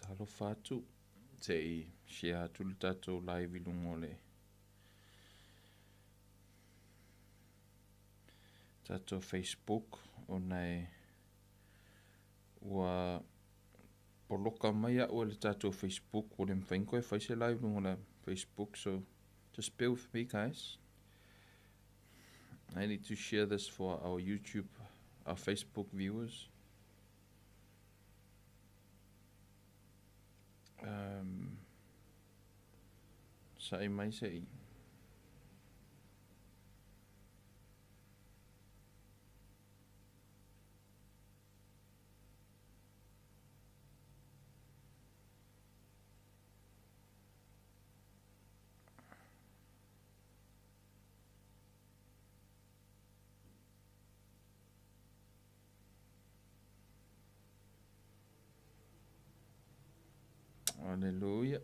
Talo fatu te I share atu le tatou live I lungo le tatou Facebook o nei ua poloka mai a'u le tatou Facebook o le mwhainko e whaise live lungo le Facebook, so just bear with me guys. I need to share this for our YouTube, our Facebook viewers. Sa mai se I. Hallelujah.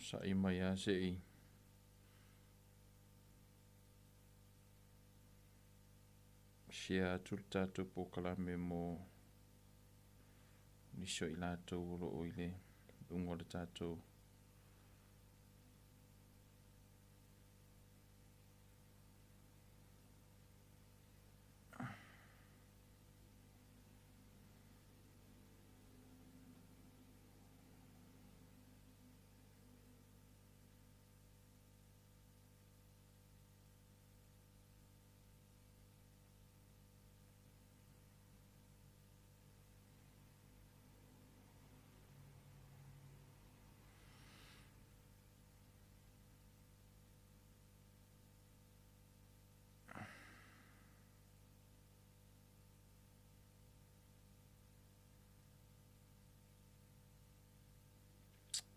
Sa mai a se I. Share atu le tatou pokalame mo niso I latou lo o ile lungo le tatou.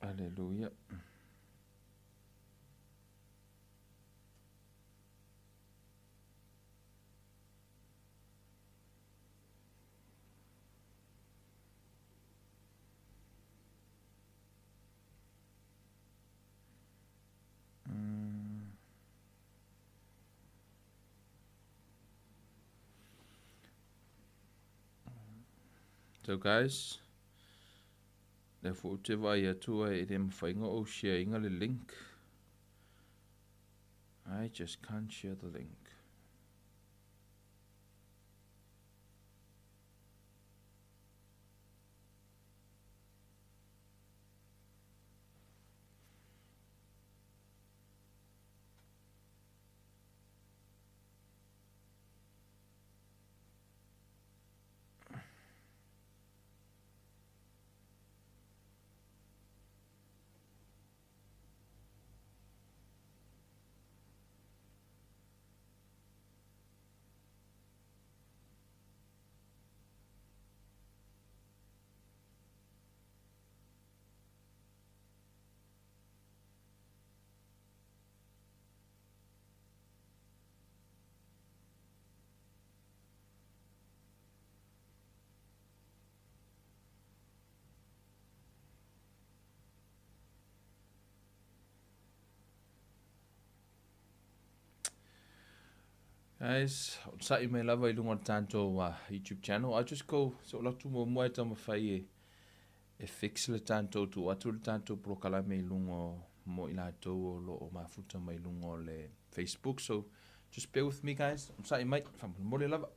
Hallelujah. So guys, le fu te vai atua I le mwhainga o share inga le link. I just can't share the link. Guys, sa I mai lava I lungo le tatou YouTube channel. I just go so lotu mo mo e tama whai e fix le tatou tu atu le tatou prokalame I lungo mo I latou o lo o mafuta mai lungo le Facebook. So just bear with me guys. Sa I mai whamu mo le lava.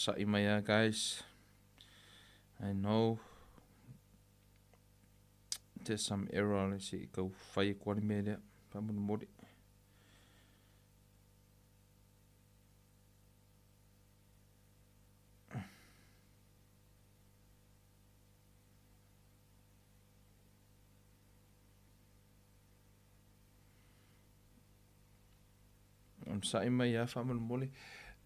sa'i mai guys. I know there's some error. Let's see, go whai kwani me lea. Pamuna mori. Sa'i mai whamana mori.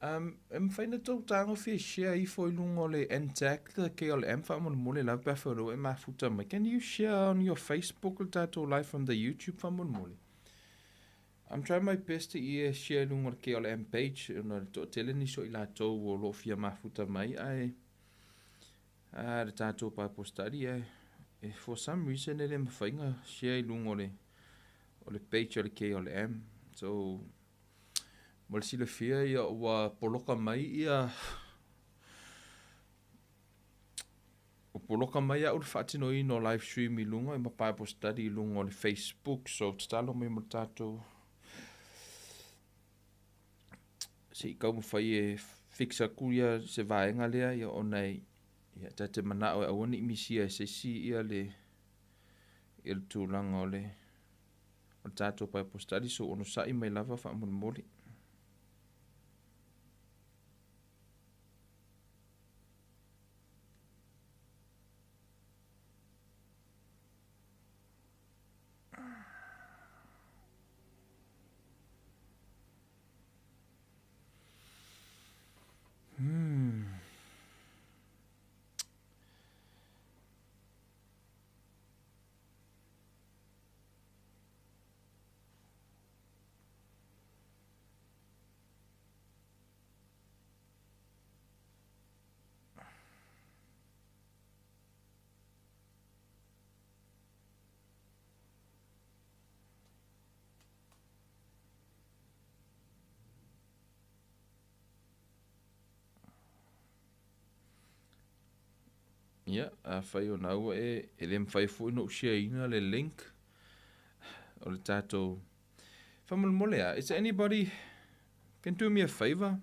Whaina tau tango fia share I fo ilungo le intact the KLM whamana mori la bafero e mafuta mai. Can you share on your Facebook or tato live from the YouTube whamana mori? I'm trying my best to share lungo le KLM page. Una to tele ni so ila tau o lo fia mafuta mai. The tato Bible study for some reason ele mawhainga share lungo le page o le KLM. So Mal sila fia ia wa poloka mai ia o poloka mai ia ur whaatino I no live stream I lunga I ma Bible study I lunga o le Facebook so talo mai mo tato se I kau mawhai fixa kuia se vaenga lea ia o nei ia tate mana o awani imisia se si ia le il tūlanga o le tato Bible study so ono sai mai lava whaamuna mori. Yeah, whai o nau le mwhai fui no share ina le link o le tato. Whamul mole is there anybody can do me a favor?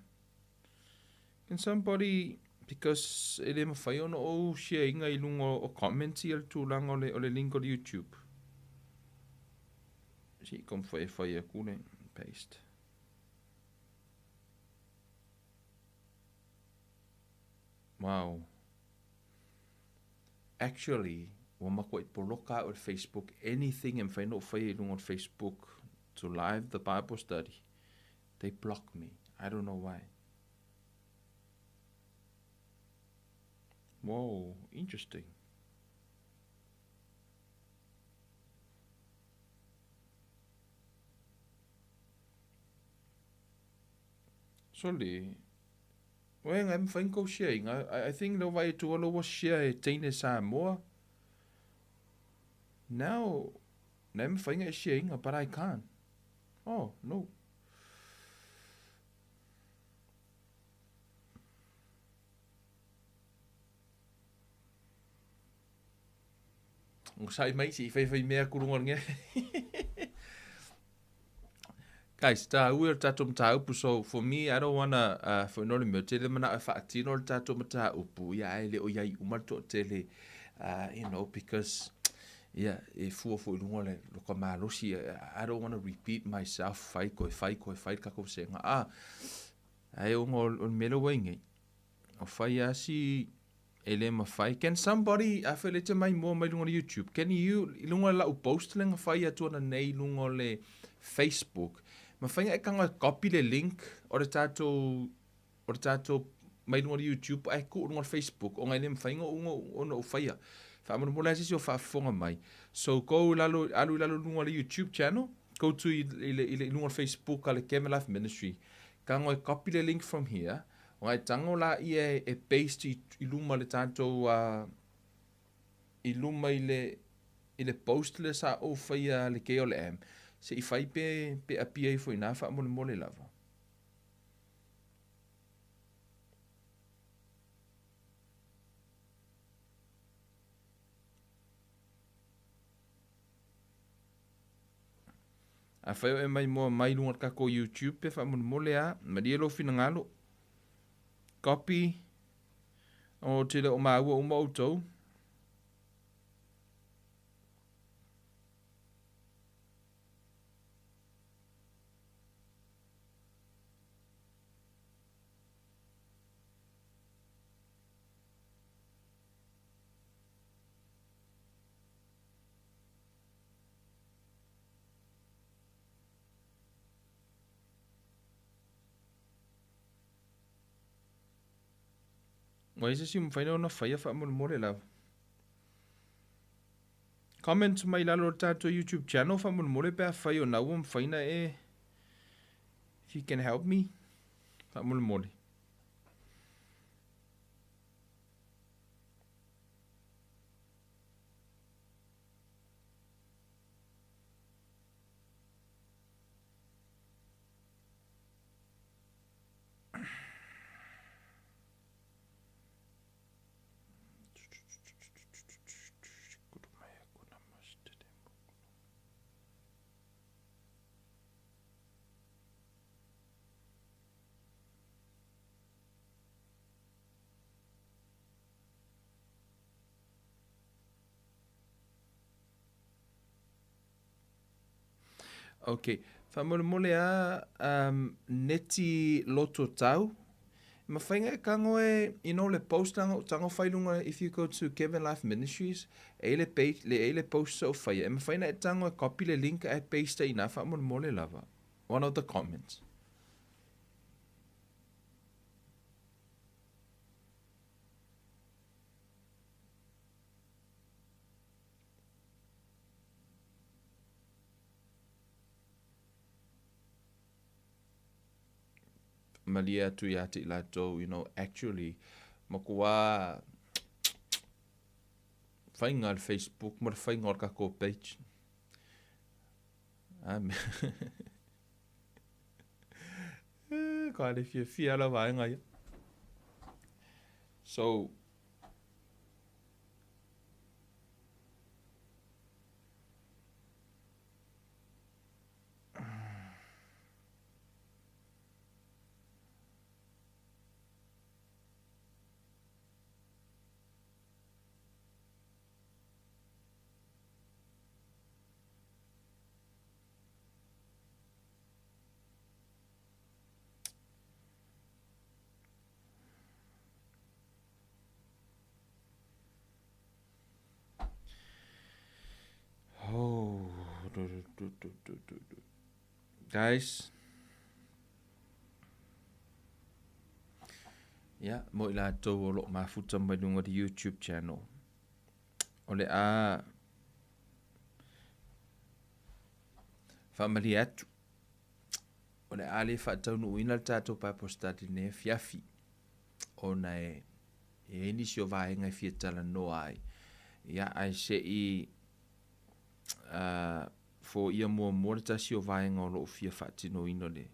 Can somebody, because le mwhai o no share inga I lungo o comments I al tūlanga o le link o le YouTube. Si kom whai a kune, paste. Wow. Actually, when I look out on Facebook, anything and find out on Facebook to live the Bible study, they block me. I don't know why. Whoa, interesting. Sorry. Well, I'm fine go sharing. I think the way to all was share tino more. Now, I'm fine sharing, but I can't. Oh, no. Sai mai si fai mea kurungon nge. Guys, we're tatum ta upu, so for me, I don't wanna for no me tele mana fa tino tatum ta upu ya ele o yai umato tele you know, because yeah, if for ngole lo kama losi I don't want to repeat myself fight ka ko senga ai o ngol melo wengi o fai asi ele ma fai can somebody I feel it mai mo mai lungo YouTube can you lungo la post lenga fai atu na nei lungo le Facebook ma fai e kanga copy le link o le tato mai lungo YouTube ai ku lungo Facebook o ngai le fai ngo no fai fa mo la si o fa fonga mai so go alu lungo le YouTube channel go to ile lungo Facebook ale Came Life Ministry kanga copy the link from here Wai tango la e paste I luma le tanto I luma ile post le sa o fai le KLM se I fai pe apia I foi na fa mo le lava. A fai e mai mo lunga ka ko YouTube pe fa mo le a ma di lo fina ngalo copy O te le o maua o mautou. Wa isa si mwhaina ona whaia wha more lava. Comment mai lalo tato YouTube channel wha more pe a whai o nau o mwhaina e. If you can help me. Wha more. Ok. Wha mole a neti loto tau. Ma whainga e kango e, le post tango whailunga, if you go to Kevin Life Ministries, le post so whaia. E ma whaina e tango e copy le link e paste ina wha mole lava. One of the comments. Malia tu ya te lato, actually, makua whainga al Facebook, mara whainga al kako page. Ka le fia la vaenga ia. So, oh, guys, mo i lato o lo mafuta mai lunga di YouTube channel. O le a whamali atu. O le a le whataunu uina le tato pa postati ne fiafi. O na e eni si o vaenga i fiatala no ai. Ia ai se i fo ia mua ta si o vaenga o lo fia whatino ino le.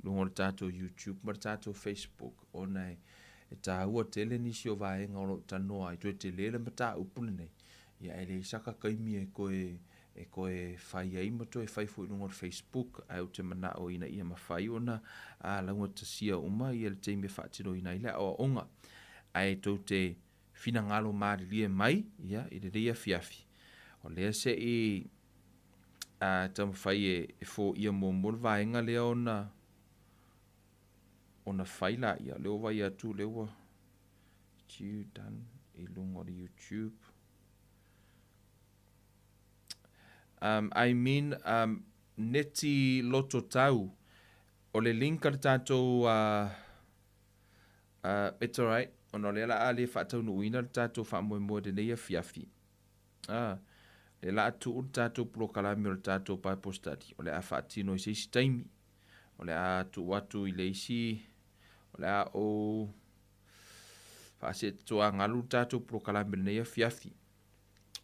Lunga le tato YouTube, ma le tato Facebook. O na e ta ua tele ni si o vaenga o lo tano ai. Tue te lele ma ta upune nei. Ia ele isaka kaimi e koe whai ai mato e whai fo ilunga o Facebook. Ai o te mana o ina ia ma whai ona. A launga ta sia uma i ele teime whatino ina ila o onga. Ai tau te fina ngalo maari lia mai. Ia, i le rea fiafi. O lea se i tamu whai e fo ia mo vaenga lea ona whai la ia. Leo vai atu leo chiu dan i lunga o YouTube. I mean, neti loto tau. O le link ar tātou, it's alright. O no le la a le whaatau nu uina ar tātou whaamoe de neia fiafi. Le la atu ur tātou prokalami o le tātou pai postati. O le a whaatino i seisi taimi. O le a tu watu i leisi. O le a o whaase toa ngalu tātou prokalami de neia fiafi.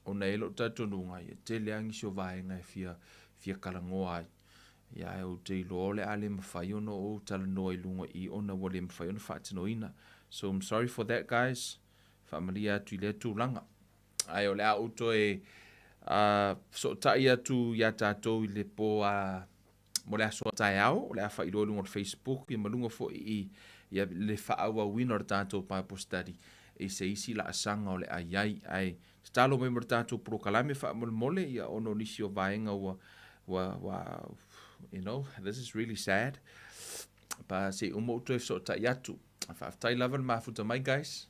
O na elo tātou nunga i te leangi sio vaenga e fia kalangoa ai. Ia e o te ilo le ale mawhai ono o tala noa i lunga i ona wale mawhai ono whaatino ina. So I'm sorry for that, guys. Whaamaria atu i lea tūlanga. Ai o le a uto e so tai atu ia tātou i le po mo le aso tai au. O le a whairo lunga o Facebook i malunga fo i ia le whaauauina o le tātou Bible study e se isi la asanga o le aiai ai talo mai mo le tātou prokalame whaamole ia ono nisi o vaenga you know, this is really sad. Pa se umo tu so ta yatu. Fa tai lava mafuta mai guys.